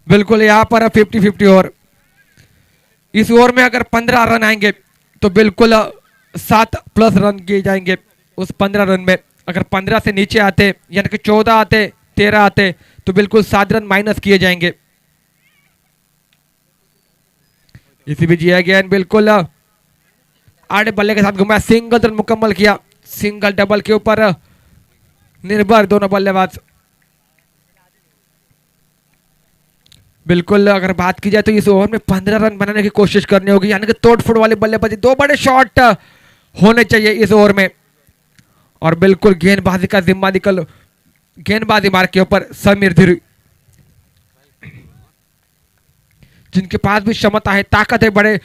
बिल्कुल यहाँ पर 50-50 ओवर। इस ओवर में अगर 15 रन आएंगे तो बिल्कुल 7+ रन किए जाएंगे उस 15 रन में। अगर 15 से नीचे आते यानी कि 14 आते, 13 आते, तो बिल्कुल 7 रन माइनस किए जाएंगे। इसी भी जिया गया बिल्कुल आड़े बल्ले के साथ घुमाया, सिंगल रन मुकम्मल किया। सिंगल डबल के ऊपर निर्भर दोनों बल्लेबाज। बिल्कुल अगर बात की जाए तो इस ओवर में 15 रन बनाने की कोशिश करनी होगी, यानी कि तोड़ फोड़ वाली बल्लेबाजी, दो बड़े शॉट होने चाहिए इस ओवर में। और बिल्कुल गेंदबाजी का जिम्मा निकल गेंदबाजी मार्ग के ऊपर समीर धीरू, जिनके पास भी क्षमता है, ताकत है, बड़े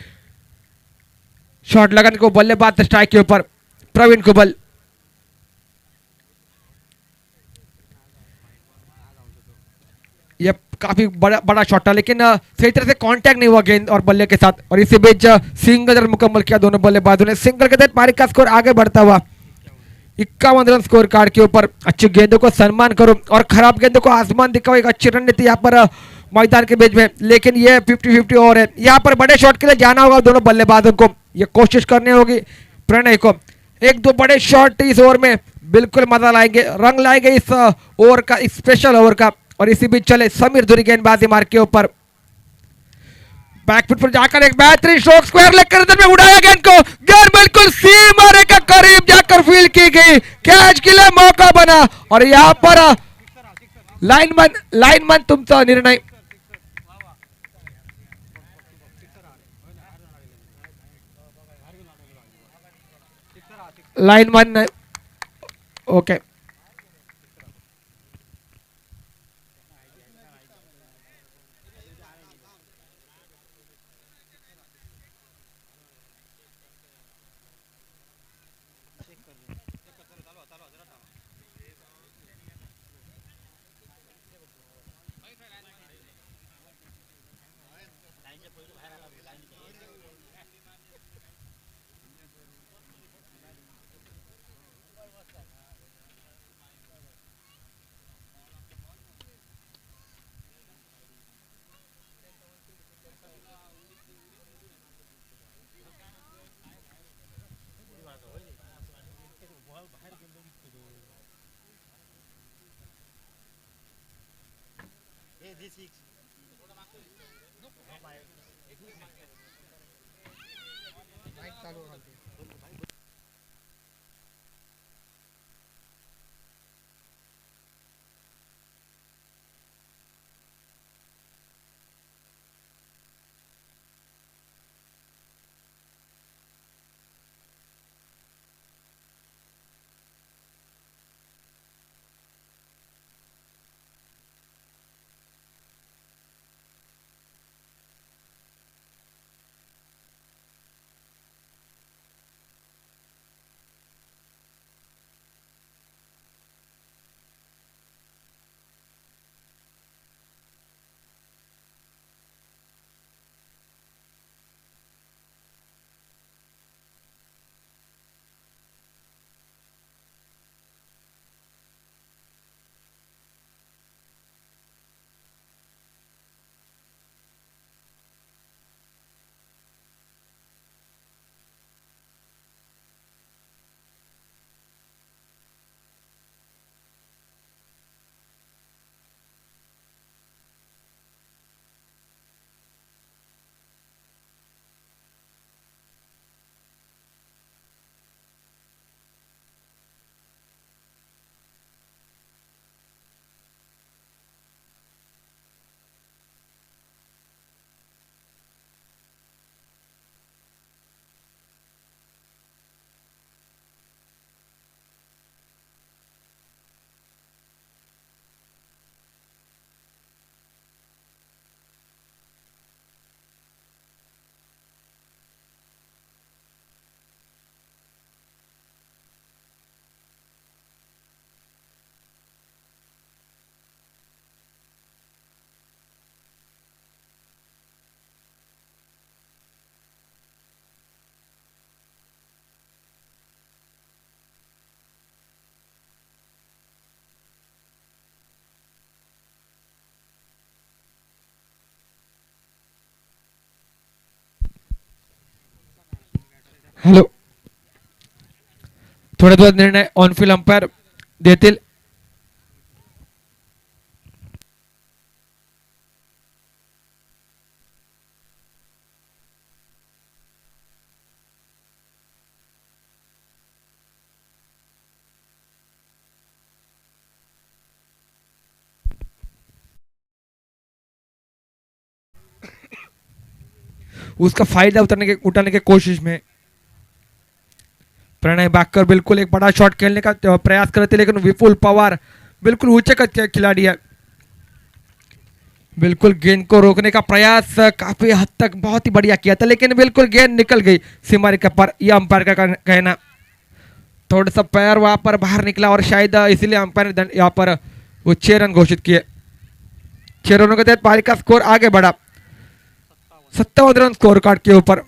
शॉट लगाने को। बल्लेबाज स्ट्राइक के ऊपर प्रवीण कुबल। ये काफी बड़ा बड़ा शॉट था, लेकिन सही तरह से कांटेक्ट नहीं हुआ गेंद और बल्ले के साथ। और इसी बीच सिंगल रन मुकम्मल किया दोनों बल्लेबाजों ने। सिंगल के तहत पारी का स्कोर आगे बढ़ता हुआ 51 रन स्कोर कार्ड के ऊपर। अच्छी गेंदों को सम्मान करो और खराब गेंदों को आसमान दिखाओ, एक अच्छी रणनीति यहाँ पर मैदान के बीच में। लेकिन ये 50-50 ओवर है, यहाँ पर बड़े शॉट के लिए जाना होगा दोनों बल्लेबाजों को। ये कोशिश करनी होगी प्रणय को। एक दो बड़े शॉट इस ओवर में बिल्कुल मजा लाएंगे, रंग लाएंगे इस ओवर का, इस स्पेशल ओवर का। और इसी बीच चले समीर धुरी गेंदबाजी मार्ग के ऊपर, बैकफुट पर जाकर एक बेहतरीन स्ट्रोक स्क्वायर लेग कर में उड़ाया गेंद को। गेंद बिल्कुल सीमा रेखा करीब जाकर फील्ड की गई, कैच के लिए मौका बना। और यहां पर लाइनमैन तुमचा निर्णय। Lineman okay. हॅलो, थोड्या वेळात निर्णय ऑन फील्ड अंपायर देतील. उसका फायदा उठाने की कोशिश में प्रणय बाकर बिल्कुल एक बड़ा शॉट खेलने का प्रयास करते, लेकिन विपुल पवार बिल्कुल ऊंचे कद के खिलाड़ी है. बिल्कुल गेंद को रोकने का प्रयास काफी हद तक बहुत ही बढ़िया किया था, लेकिन बिल्कुल गेंद निकल गई सीमा रेखा पर. यह अंपायर का कहना. थोड़ा सा पैर वहां पर बाहर निकला और शायद इसीलिए अंपायर ने यहाँ पर वो 6 रन घोषित किए. 6 रनों के तहत पारी का स्कोर आगे बढ़ा 57 रन स्कोर कार्ड के ऊपर.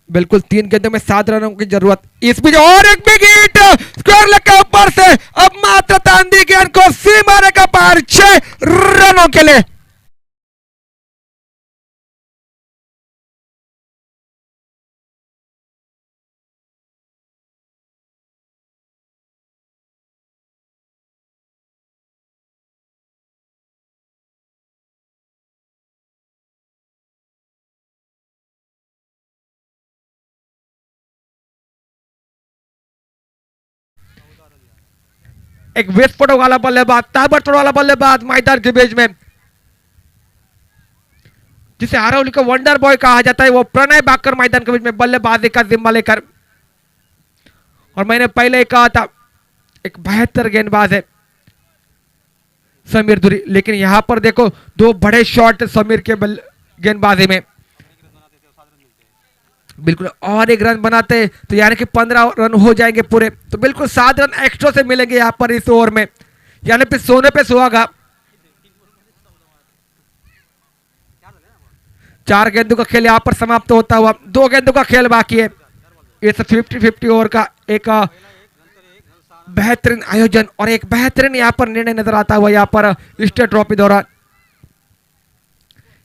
बिल्कुल 3 गेंदों में 7 रनों की जरूरत. इस बीच और एक बिग हिट स्क्वायर लेग के ऊपर से अब मात्र तांदी गेंद को सीमा रेखा पार 6 रनों के लिए. एक विस्फोट वाला बल्लेबाज, ताबड़तोड़ वाला बल्लेबाज मैदान के बीच में, जिसे आरवली को वंडर बॉय कहा जाता है, वो प्रणय बाकर मैदान के बीच में बल्लेबाजी का जिम्मा लेकर. और मैंने पहले ही कहा था एक बेहतर गेंदबाज है समीर धुरी, लेकिन यहां पर देखो 2 बड़े शॉट समीर के गेंदबाजी में. बिल्कुल और एक रन बनाते तो यानी कि 15 रन हो जाएंगे पूरे, तो बिल्कुल 7 रन एक्स्ट्रा से मिलेंगे यहाँ पर इस ओवर में, यानी फिर सोने पे सुहागा. 4 गेंदों का खेल यहाँ पर समाप्त होता हुआ. 2 गेंदों का खेल बाकी है. इस 50-50 ओवर का एक बेहतरीन आयोजन और एक बेहतरीन यहाँ पर निर्णय नजर आता हुआ यहाँ पर स्टेट ट्रॉफी दौरान.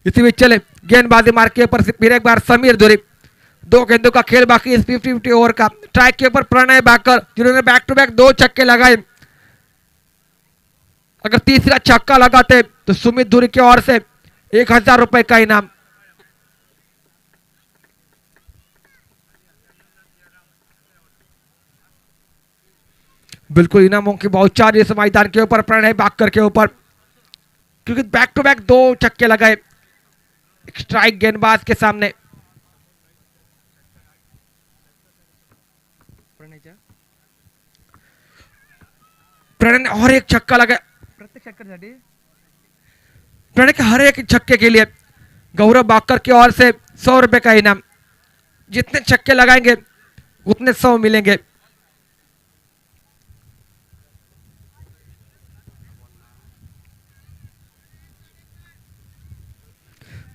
इसी बीच चले गेंदबाजी मार्ग के ऊपर फिर एक बार समीर धुरी. 2 गेंदों का खेल बाकी इस 50-50 ओवर का. ट्रैक के ऊपर प्रणय बाकर, जिन्होंने बैक टू बैक 2 छक्के लगाए. अगर तीसरा छक्का लगाते तो सुमित धुरी की ओर से 1000 रुपए का इनाम. बिल्कुल इनामों की बहुत इस मैदान के ऊपर प्रणय बाकर के ऊपर, क्योंकि बैक टू बैक 2 छक्के लगाए स्ट्राइक गेंदबाज के सामने. प्रणय ने और एक छक्का लगाया. प्रणय के हर एक छक्के के लिए गौरव बाकर की ओर से 100 रुपए का इनाम. जितने छक्के लगाएंगे उतने 100 मिलेंगे.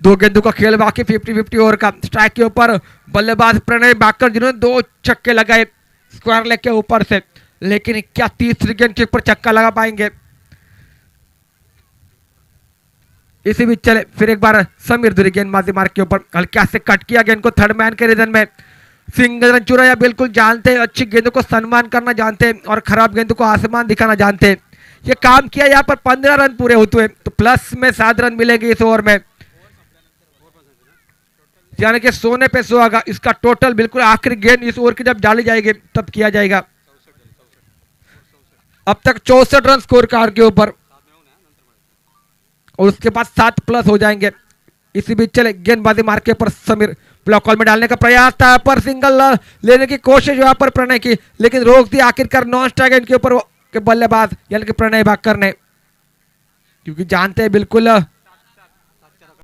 दो गेंदों का खेल बाकी 50-50 ओवर का. स्ट्राइक के ऊपर बल्लेबाज प्रणय बाकर, जिन्होंने 2 छक्के लगाए स्क्वायर लेग के ऊपर से, लेकिन क्या तीसरी गेंद के ऊपर छक्का लगा पाएंगे. इसी बीच चले फिर एक बार समीर धुरी गेंदबाजी मार्ग के ऊपर हल्का से कट किया गेंद को थर्ड मैन के रीजन में. सिंगल रन चुराया. बिल्कुल जानते हैं अच्छी गेंदों को सम्मान करना जानते हैं और खराब गेंदों को आसमान दिखाना जानते हैं. ये काम किया. यहाँ पर 15 रन पूरे होते हैं तो प्लस में 7 रन मिलेंगे इस ओवर में, यानी कि सोने पे सुहागा. इसका टोटल बिल्कुल आखिरी गेंद इस ओवर की जब डाली जाएगी तब किया जाएगा. अब तक 64 रन स्कोर कार्ड के ऊपर और उसके बाद 7 प्लस हो जाएंगे. इसी बीच चले गेंदबाजी मार के पर समीर ब्लॉक कॉल में डालने का प्रयास था, पर सिंगल लेने की कोशिश यहाँ पर प्रणय की, लेकिन रोक दी आखिरकार नॉन स्ट्राइक के ऊपर के बल्लेबाज यानी कि प्रणय बाकर ने, क्योंकि जानते हैं बिल्कुल